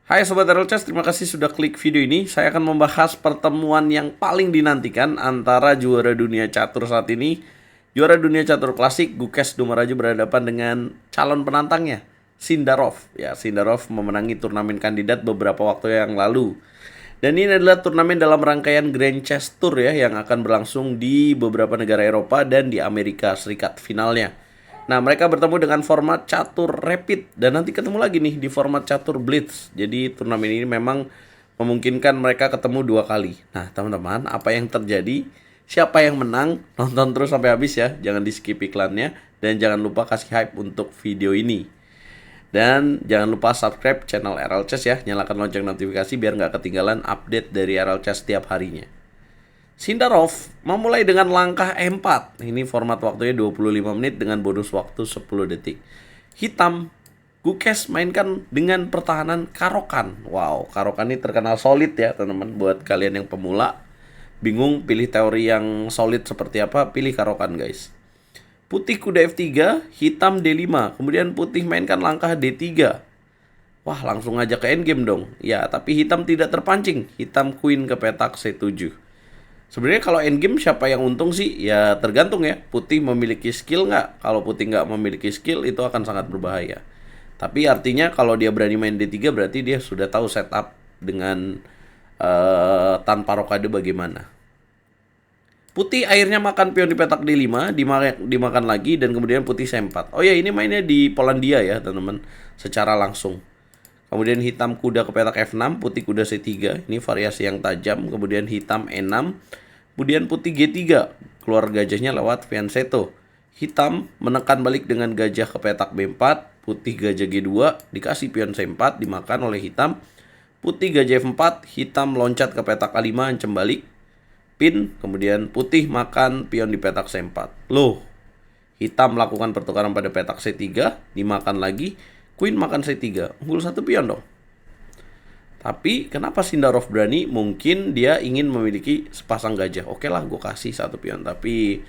Hai Sobat RLCS, terima kasih sudah klik video ini. Saya akan membahas pertemuan yang paling dinantikan antara juara dunia catur saat ini. Juara dunia catur klasik, Gukesh Dumaraja berhadapan dengan calon penantangnya, Sindarov. Ya, Sindarov memenangi turnamen kandidat beberapa waktu yang lalu. Dan ini adalah turnamen dalam rangkaian Grand Chess Tour ya, yang akan berlangsung di beberapa negara Eropa dan di Amerika Serikat finalnya. Nah, mereka bertemu dengan format catur rapid dan nanti ketemu lagi nih di format catur blitz. Jadi turnamen ini memang memungkinkan mereka ketemu 2 kali. Nah, teman-teman, apa yang terjadi? Siapa yang menang? Nonton terus sampai habis ya. Jangan di skip iklannya dan jangan lupa kasih hype untuk video ini. Dan jangan lupa subscribe channel RLCS ya. Nyalakan lonceng notifikasi biar nggak ketinggalan update dari RLCS setiap harinya. Sindarov memulai dengan langkah E4. Ini format waktunya 25 menit dengan bonus waktu 10 detik. Hitam, Gukesh mainkan dengan pertahanan Karokan. Wow, Karokan ini terkenal solid ya teman-teman. Buat kalian yang pemula, bingung pilih teori yang solid seperti apa, pilih Karokan guys. Putih kuda F3, hitam D5. Kemudian putih mainkan langkah D3. Wah, langsung aja ke endgame dong. Ya, tapi hitam tidak terpancing. Hitam queen ke petak C7. Sebenarnya kalau endgame siapa yang untung sih? Ya tergantung ya. Putih memiliki skill nggak? Kalau putih nggak memiliki skill itu akan sangat berbahaya. Tapi artinya kalau dia berani main D3 berarti dia sudah tahu setup dengan tanpa rokade bagaimana. Putih akhirnya makan pion di petak D5, dimakan lagi dan kemudian putih C4. Oh ya, ini mainnya di Polandia ya teman-teman, secara langsung. Kemudian hitam kuda ke petak F6, putih kuda C3. Ini variasi yang tajam. Kemudian hitam E6. Kemudian putih G3. Keluar gajahnya lewat fianchetto. Hitam menekan balik dengan gajah ke petak B4. Putih gajah G2. Dikasih pion C4. Dimakan oleh hitam. Putih gajah F4. Hitam loncat ke petak A5. Ancam balik. Pin. Kemudian putih makan pion di petak C4. Loh. Hitam melakukan pertukaran pada petak C3. Dimakan lagi. Queen makan C3, unggul 1 pion dong. Tapi kenapa Sindarov berani? Mungkin dia ingin memiliki sepasang gajah. Oke lah, gue kasih 1 pion, tapi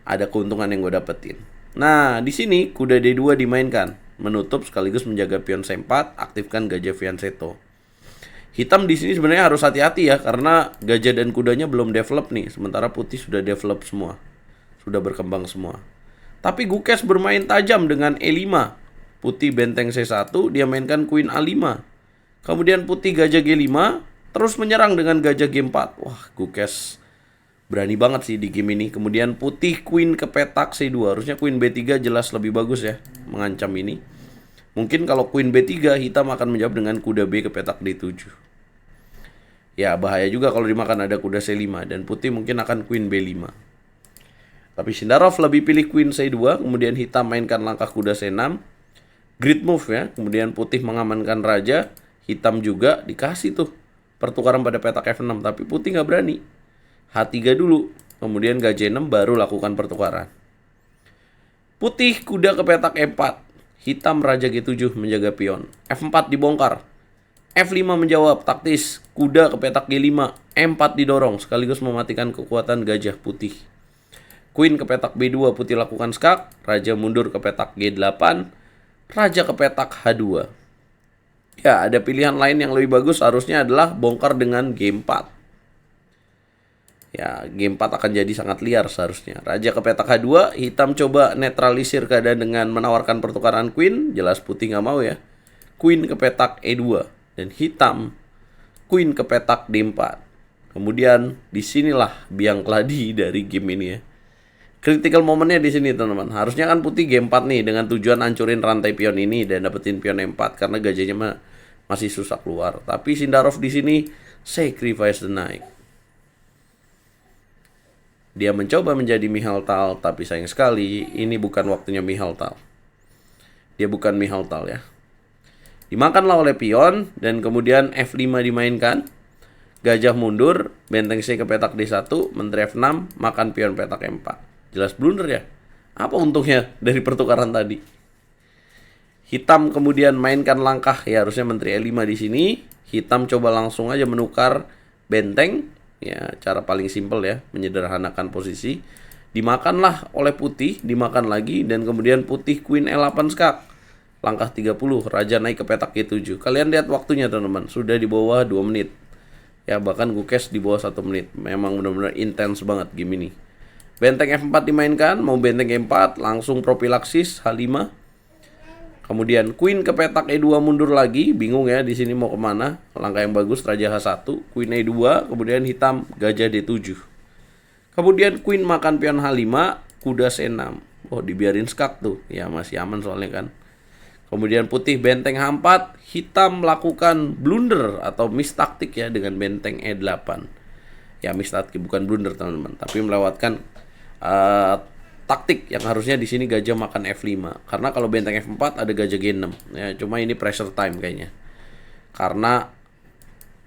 ada keuntungan yang gue dapetin. Nah, di sini kuda D2 dimainkan, menutup sekaligus menjaga pion C4, aktifkan gajah fianchetto. Hitam di sini sebenarnya harus hati-hati ya, karena gajah dan kudanya belum develop nih, sementara putih sudah develop semua, sudah berkembang semua. Tapi Gukesh bermain tajam dengan E5. Putih benteng C1, dia mainkan queen A5. Kemudian putih gajah G5, terus menyerang dengan gajah G4. Wah, Gukesh berani banget sih di game ini. Kemudian putih queen ke petak C2. Harusnya queen B3 jelas lebih bagus ya, mengancam ini. Mungkin kalau queen B3, hitam akan menjawab dengan kuda B ke petak D7. Ya, bahaya juga kalau dimakan ada kuda C5. Dan putih mungkin akan queen B5. Tapi Sindarov lebih pilih queen C2. Kemudian hitam mainkan langkah kuda C6. Grid move ya, kemudian putih mengamankan raja, hitam juga dikasih tuh pertukaran pada petak F6, tapi putih nggak berani. H3 dulu, kemudian gajah 6 baru lakukan pertukaran. Putih kuda ke petak E4, hitam raja G7 menjaga pion. F4 dibongkar, F5 menjawab taktis, kuda ke petak G5, E4 didorong sekaligus mematikan kekuatan gajah putih. Queen ke petak B2, putih lakukan skak, raja mundur ke petak G8, raja ke petak H2. Ya, ada pilihan lain yang lebih bagus harusnya adalah bongkar dengan G4. Ya, G4 akan jadi sangat liar seharusnya. Raja ke petak H2, hitam coba netralisir keadaan dengan menawarkan pertukaran queen. Jelas putih nggak mau ya. Queen ke petak E2 dan hitam queen ke petak D4. Kemudian disinilah biang keladi dari game ini ya. Critical momennya di sini teman-teman. Harusnya kan putih G4 nih dengan tujuan hancurin rantai pion ini dan dapetin pion E4 karena gajahnya masih susah keluar. Tapi Sindarov di sini sacrifice the knight. Dia mencoba menjadi Mihaltal, tapi sayang sekali ini bukan waktunya Mihaltal. Dia bukan Mihaltal ya. Dimakanlah oleh pion dan kemudian F5 dimainkan. Gajah mundur, benteng C ke petak D1, menteri F6, makan pion petak E4. Jelas blunder ya. Apa untungnya dari pertukaran tadi? Hitam kemudian mainkan langkah ya, harusnya menteri E5 di sini. Hitam coba langsung aja menukar benteng. Ya, cara paling simpel ya, menyederhanakan posisi. Dimakanlah oleh putih, dimakan lagi dan kemudian putih queen E8 skak. langkah 30, raja naik ke petak G7. Kalian lihat waktunya teman-teman, sudah di bawah 2 menit. Ya bahkan Gukes di bawah 1 menit. Memang benar-benar intens banget game ini. Benteng F4 dimainkan, mau benteng E4, langsung propilaksis H5. Kemudian Queen ke petak E2 mundur lagi, bingung ya di sini mau kemana. Langkah yang bagus raja H1, Queen E2, kemudian hitam gajah D7. Kemudian Queen makan pion H5, kuda C6. Oh dibiarin skak tuh, ya masih aman soalnya kan. Kemudian putih benteng H4, hitam melakukan blunder atau miss taktik ya dengan benteng E8. Ya miss taktik bukan blunder teman-teman, tapi melewatkan taktik yang harusnya di sini gajah makan F5. Karena kalau benteng F4 ada gajah G6. Ya cuma ini pressure time kayaknya. Karena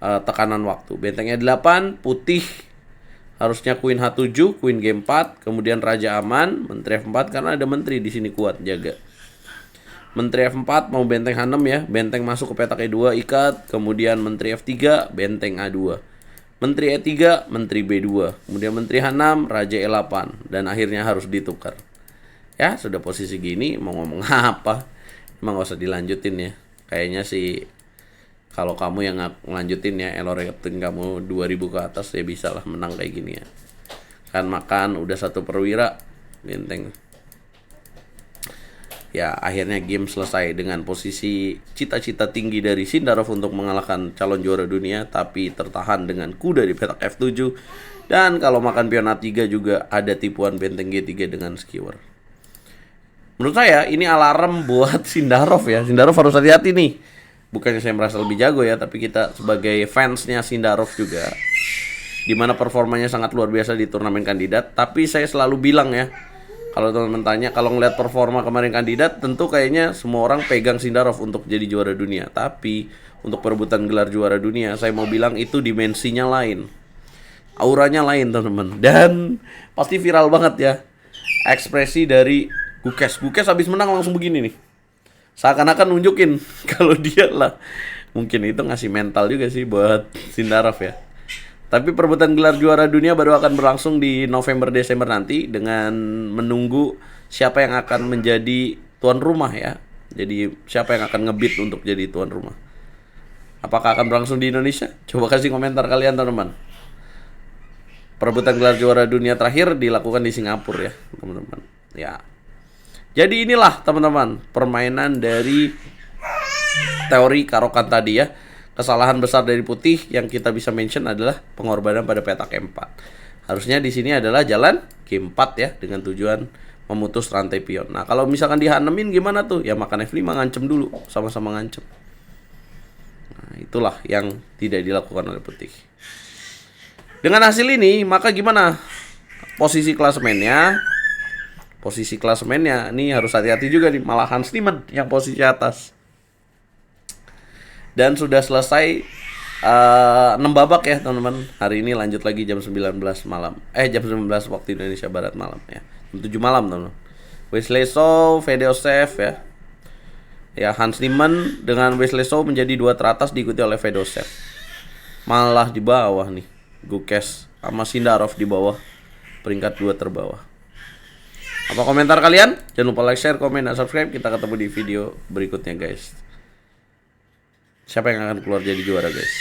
tekanan waktu. Benteng E8 putih harusnya Queen H7, Queen G4, kemudian raja aman, menteri F4 karena ada menteri di sini kuat jaga. Menteri F4 mau benteng H6 ya, benteng masuk ke petak E2 ikat, kemudian menteri F3, benteng A2. Menteri E3, menteri B2, kemudian menteri H6, raja E8 dan akhirnya harus ditukar. Ya, sudah posisi gini mau ngomong apa? Emang gak usah dilanjutin ya. Kayaknya sih kalau kamu yang ngelanjutin ya, elo rating kamu 2000 ke atas ya bisa lah menang kayak gini ya. Kan makan udah 1 perwira benteng. Ya akhirnya game selesai dengan posisi cita-cita tinggi dari Sindarov untuk mengalahkan calon juara dunia, tapi tertahan dengan kuda di petak F7. Dan kalau makan pion A3 juga ada tipuan benteng G3 dengan skewer. Menurut saya ini alarm buat Sindarov ya. Sindarov harus hati-hati nih. Bukannya saya merasa lebih jago ya, tapi kita sebagai fansnya Sindarov juga, dimana performanya sangat luar biasa di turnamen kandidat. Tapi saya selalu bilang ya, kalau teman-teman tanya, kalau ngeliat performa kemarin kandidat, tentu kayaknya semua orang pegang Sindarov untuk jadi juara dunia. Tapi untuk perebutan gelar juara dunia, saya mau bilang itu dimensinya lain, auranya lain teman-teman. Dan pasti viral banget ya ekspresi dari Gukes. Gukes habis menang langsung begini nih, seakan-akan nunjukin kalau dia lah. Mungkin itu ngasih mental juga sih buat Sindarov ya. Tapi perebutan gelar juara dunia baru akan berlangsung di November-Desember nanti dengan menunggu siapa yang akan menjadi tuan rumah ya. Jadi siapa yang akan ngebid untuk jadi tuan rumah. Apakah akan berlangsung di Indonesia? Coba kasih komentar kalian teman-teman. Perebutan gelar juara dunia terakhir dilakukan di Singapura ya teman-teman. Ya. Jadi inilah teman-teman permainan dari teori Caro-Kann tadi ya. Kesalahan besar dari putih yang kita bisa mention adalah pengorbanan pada petak E4. Harusnya di sini adalah jalan G4 ya, dengan tujuan memutus rantai pion. Nah, kalau misalkan di H6-in gimana tuh? Ya makan F5 ngancem dulu, sama-sama ngancem. Nah, itulah yang tidak dilakukan oleh putih. Dengan hasil ini, maka gimana posisi klasemennya? Posisi klasemennya ini harus hati-hati juga nih, malah Hans Niemann yang posisi atas. Dan sudah selesai 6 babak ya teman-teman. Hari ini lanjut lagi jam 19 malam. Jam 19 waktu Indonesia Barat malam ya. Jam 7 malam teman-teman. Wesley-So, Fedosev ya. Ya Hans Niemann dengan Wesley-So menjadi 2 teratas diikuti oleh Fedosev. Malah di bawah nih Gukes sama Sindarov di bawah. Peringkat 2 terbawah. Apa komentar kalian? Jangan lupa like, share, komen, dan subscribe. Kita ketemu di video berikutnya guys. Siapa yang akan keluar jadi juara guys?